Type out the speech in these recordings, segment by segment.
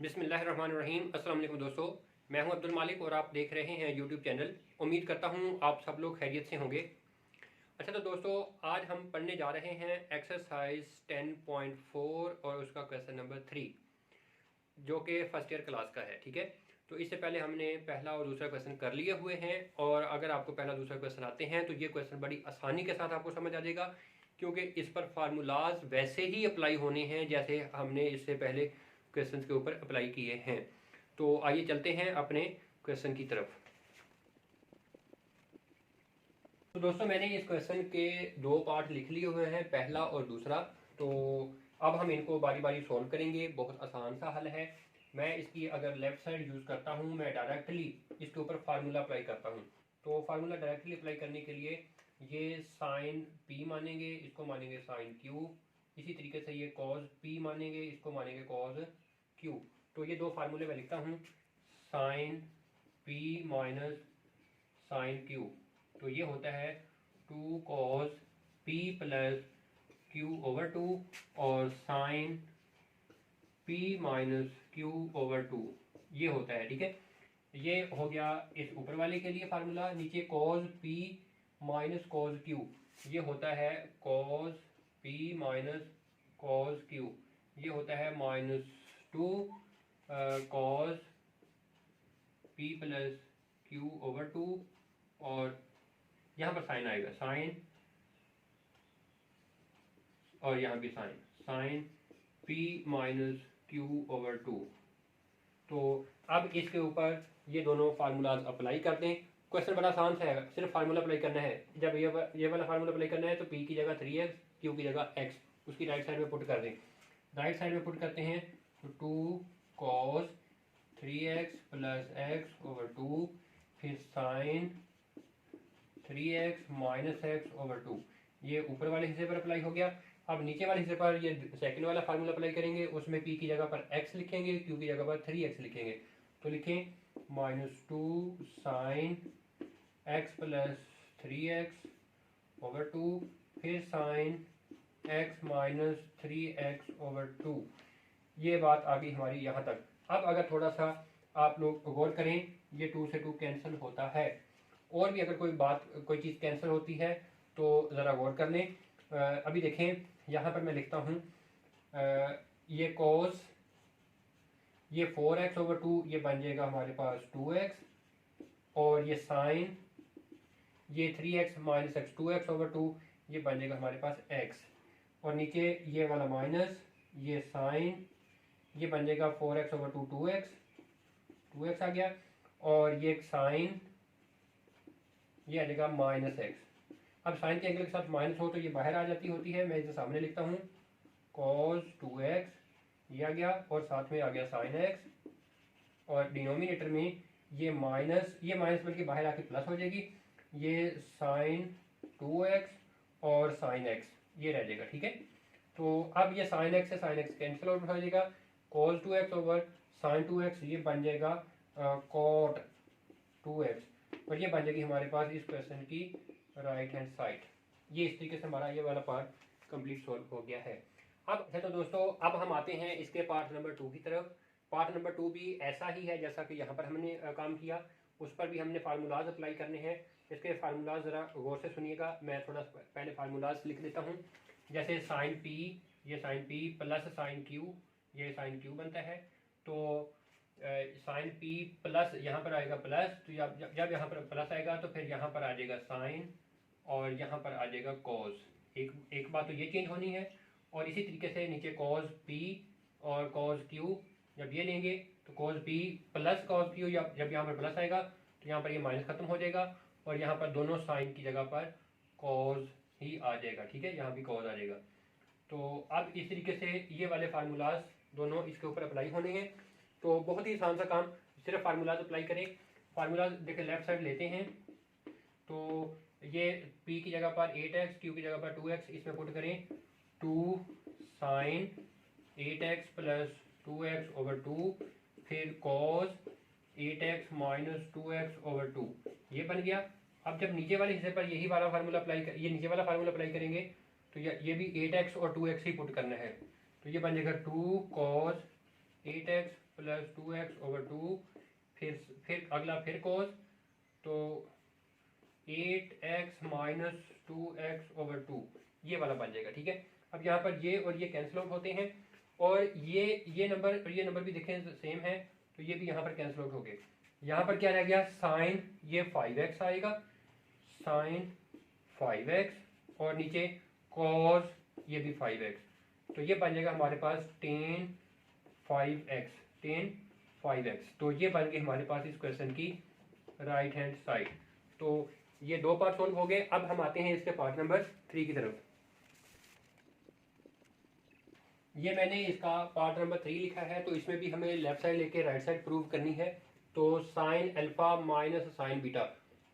बिस्मिल्लाहिर्रहमानिर्रहीम। अस्सलाम वालेकुम दोस्तों, मैं हूं अब्दुल मालिक और आप देख रहे हैं यूट्यूब चैनल। उम्मीद करता हूं आप सब लोग खैरियत से होंगे। अच्छा तो दोस्तों, आज हम पढ़ने जा रहे हैं एक्सरसाइज 10.4 और उसका क्वेश्चन नंबर 3, जो कि फर्स्ट ईयर क्लास का है। ठीक है, तो इससे पहले हमने पहला और दूसरा क्वेश्चन कर लिए हुए हैं, और अगर आपको पहला दूसरा क्वेश्चन आते हैं तो ये क्वेश्चन बड़ी आसानी के साथ आपको समझ आ जाएगा, क्योंकि इस पर फार्मूलाज वैसे ही अप्लाई होने हैं जैसे हमने इससे पहले क्वेश्चन के ऊपर अप्लाई किए हैं। तो आइए चलते हैं अपने क्वेश्चन की तरफ। तो दोस्तों, मैंने इस क्वेश्चन के दो पार्ट लिख लिए हुए हैं, पहला और दूसरा। तो अब हम इनको बारी बारी सॉल्व करेंगे। बहुत आसान सा हल है। मैं इसकी अगर लेफ्ट साइड यूज़ करता हूँ, मैं डायरेक्टली इसके ऊपर फार्मूला अप्लाई करता हूँ। तो फार्मूला डायरेक्टली अप्लाई करने के लिए ये साइन पी मानेंगे, इसको मानेंगे साइन क्यू। इसी तरीके से ये कॉज पी मानेंगे, इसको मानेंगे कॉज क्यू। तो ये दो फार्मूले मैं लिखता हूँ, sine P minus sine Q. तो ये होता है 2 cos p plus Q over 2 और sine p minus Q over 2 ये होता है। ठीक है, ये हो गया इस ऊपर वाले के लिए फार्मूला। नीचे cos p minus cos q ये होता है cos p minus cos q। ये होता है -2 cos p plus Q over 2, और यहाँ पर साइन आएगा साइन, और यहाँ भी sine, sine p minus Q over 2। तो अब इसके ऊपर ये दोनों फार्मूलाज अप्लाई कर दें। क्वेश्चन बड़ा आसान सा है, सिर्फ फार्मूला अप्लाई करना है। जब ये वाला फार्मूला अप्लाई करना है तो p की जगह 3x, q की जगह x, उसकी राइट साइड में पुट कर दें। राइट साइड में पुट करते हैं तो 2 cos 3x plus x over 2, फिर sign 3x minus x over 2। ये ऊपर वाले हिस्से पर अप्लाई हो गया। अब नीचे वाले हिस्से पर ये सेकंड वाला फार्मूला अप्लाई करेंगे। उसमें p की जगह पर x लिखेंगे, q की जगह पर 3x लिखेंगे। तो लिखें -2 sign x plus 3x over 2, फिर sign x minus 3x over 2। ये बात आ गई हमारी यहाँ तक। अब अगर थोड़ा सा आप लोग गौर करें, ये 2 से 2 कैंसिल होता है। और भी अगर कोई चीज़ कैंसिल होती है तो ज़रा गौर कर लें। अभी देखें, यहाँ पर मैं लिखता हूँ ये कॉस, ये 4x ओवर 2 ये बन जाएगा हमारे पास 2x, और ये साइन, ये 3x minus x 2x over 2 ये बन जाएगा हमारे पास x, और नीचे ये वाला माइनस, ये साइन, ये बन जाएगा 4x ओवर 2 2x आ गया, और ये साइन ये आ जाएगा माइनस x। अब साइन के एंगल के साथ माइनस हो तो ये बाहर आ जाती होती है। मैं इसे सामने लिखता हूँ cos 2x, ये आ गया, और साथ में आ गया साइन x, और डिनोमिनेटर में ये माइनस बल्कि बाहर आके प्लस हो जाएगी, ये साइन 2x और साइन x ये रह जाएगा। ठीक है, तो अब ये साइन x से साइन x कैंसिल आउट हो जाएगा। cos 2x over sign 2x ये बन जाएगा cot 2x, और ये बन जाएगी हमारे पास इस क्वेश्चन की राइट हैंड साइड। ये इस तरीके से हमारा ये वाला पार्ट कंप्लीट सॉल्व हो गया है। अब तो दोस्तों, अब हम आते हैं इसके पार्ट नंबर 2 की तरफ। पार्ट नंबर 2 भी ऐसा ही है जैसा कि यहाँ पर हमने काम किया। उस पर भी हमने फार्मूलाज अप्लाई करने हैं। इसके फार्मूलाज ज़रा गौर से सुनिएगा। मैं थोड़ा पहले फार्मूलाज लिख देता हूँ। जैसे साइन पी, ये sine P plus sine q, ये साइन क्यू बनता है। तो साइन पी प्लस यहाँ पर आएगा प्लस, तो जब यहाँ पर प्लस आएगा तो फिर यहाँ पर आ जाएगा साइन, और यहाँ पर आ जाएगा कॉज। एक बात तो ये चेंज होनी है। और इसी तरीके से नीचे कॉज पी और कॉज क्यू जब ये लेंगे तो cause P plus cos Q, जब यहाँ पर प्लस आएगा तो यहाँ पर ये माइनस खत्म हो जाएगा, और यहाँ पर दोनों साइन की जगह पर कॉज ही आ जाएगा। ठीक है, यहाँ भी कॉज आ जाएगा। तो अब इस तरीके से ये वाले फार्मूलाज दोनों इसके ऊपर अप्लाई होने हैं। तो बहुत ही आसान सा काम, सिर्फ फार्मूलाज अप्लाई करें। फार्मूलाज देखिए लेफ्ट साइड लेते हैं, तो ये p की जगह पर 8x, q की जगह पर 2x, इसमें पुट करें 2 sign 8x plus 2x over 2, फिर cos 8x minus 2x over 2 ये बन गया। अब जब नीचे वाले हिस्से पर यही वाला फार्मूला ये नीचे वाला फार्मूला अप्लाई करेंगे तो ये भी 8x और 2x ही पुट करना है। तो ये बन जाएगा 2 cos 8x plus 2x over 2, फिर अगला फिर कोस, तो 8x माइनस 2x ओवर 2, ये वाला बन जाएगा। ठीक है, अब यहाँ पर ये और ये कैंसिल आउट होते हैं, और ये नंबर और ये नंबर भी देखें सेम है, तो ये भी यहाँ पर कैंसिल आउट हो गए। यहाँ पर क्या रह गया, साइन ये 5x आएगा, साइन 5x, और नीचे कॉस ये भी 5x, तो ये बन जाएगा हमारे पास टेन 5x। तो ये बन गई हमारे पास इस क्वेश्चन की राइट हैंड साइड। तो ये दो पार्ट सोल्व हो गए। अब हम आते हैं इसके पार्ट नंबर 3 की तरफ। ये मैंने इसका पार्ट नंबर 3 लिखा है, तो इसमें भी हमें लेफ्ट साइड लेके राइट साइड प्रूव करनी है। तो sine alpha minus sine beta,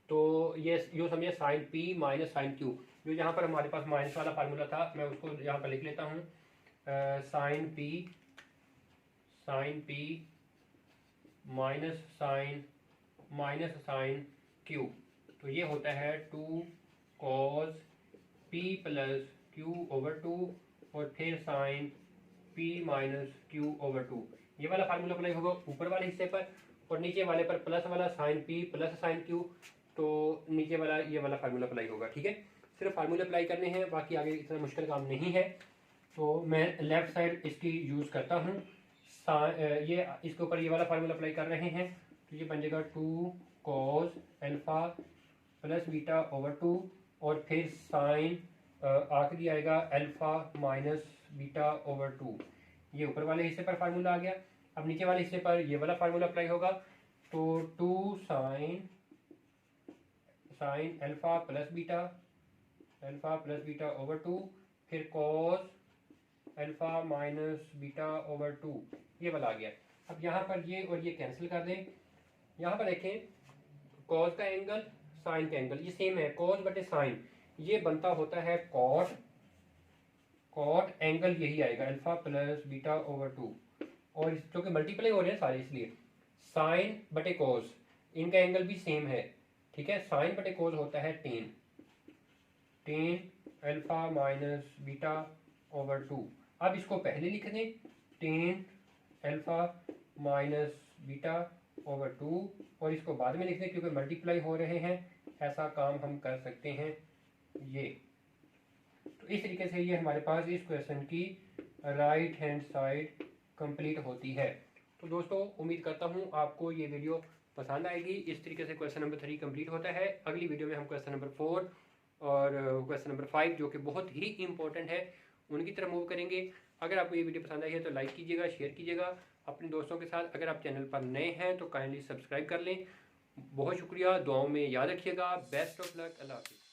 तो ये यूँ समझिए sine P minus sine q, जो यहाँ पर हमारे पास माइनस वाला फार्मूला था, मैं उसको यहाँ पर लिख लेता हूँ। Sine P minus sine Q, तो ये होता है 2 cos P plus Q over 2, और फिर sine P minus Q over 2। ये वाला फार्मूला अप्लाई होगा ऊपर वाले हिस्से पर, और नीचे वाले पर प्लस वाला sine P plus sine Q, तो नीचे वाला ये वाला फार्मूला अप्लाई होगा। ठीक है, सिर्फ फार्मूले अप्लाई करने हैं, बाकी आगे इतना मुश्किल काम नहीं है। तो मैं लेफ्ट साइड इसकी यूज़ करता हूँ, ये इसके ऊपर ये वाला फार्मूला अप्लाई कर रहे हैं, तो ये बन जाएगा 2 cos alpha plus beta over 2, और फिर साइन आखिरी आएगा अल्फा माइनस बीटा ओवर 2। ये ऊपर वाले हिस्से पर फार्मूला आ गया। अब नीचे वाले हिस्से पर ये वाला फार्मूला अप्लाई होगा, तो 2 sine alpha plus beta over 2, फिर cos alpha minus beta over 2, ये वाला आ गया। अब यहाँ पर ये और ये कैंसिल कर दें। यहाँ पर देखें, कॉस का एंगल साइन का एंगल ये सेम है, कॉस बटे साइन, ये बनता होता है कॉट एंगल यही आएगा अल्फा प्लस बीटा ओवर 2, और जो कि मल्टीप्लाई हो रहे हैं सारे, इसलिए साइन बटे कॉस, इनका एंगल भी सेम है। ठीक है, साइन बटे कॉस होता है tan alpha minus beta over 2। अब इसको पहले लिख दें, tan alpha minus beta over 2, और इसको बाद में लिख दें क्योंकि मल्टीप्लाई हो रहे हैं। ऐसा काम हम कर सकते हैं ये। तो इस तरीके से ये हमारे पास इस क्वेश्चन की राइट हैंड साइड कंप्लीट होती है। तो दोस्तों, उम्मीद करता हूँ आपको ये वीडियो पसंद आएगी। इस तरीके से क्वेश्चन नंबर 3 कंप्लीट होता है। अगली वीडियो में हम क्वेश्चन नंबर 4 और क्वेश्चन नंबर 5, जो कि बहुत ही इंपॉर्टेंट है, उनकी तरफ मूव करेंगे। अगर आपको ये वीडियो पसंद आई है तो लाइक कीजिएगा, शेयर कीजिएगा अपने दोस्तों के साथ। अगर आप चैनल पर नए हैं तो काइंडली सब्सक्राइब कर लें। बहुत शुक्रिया, दुआओं में याद रखिएगा। बेस्ट ऑफ लक, अल्लाह हाफिज़।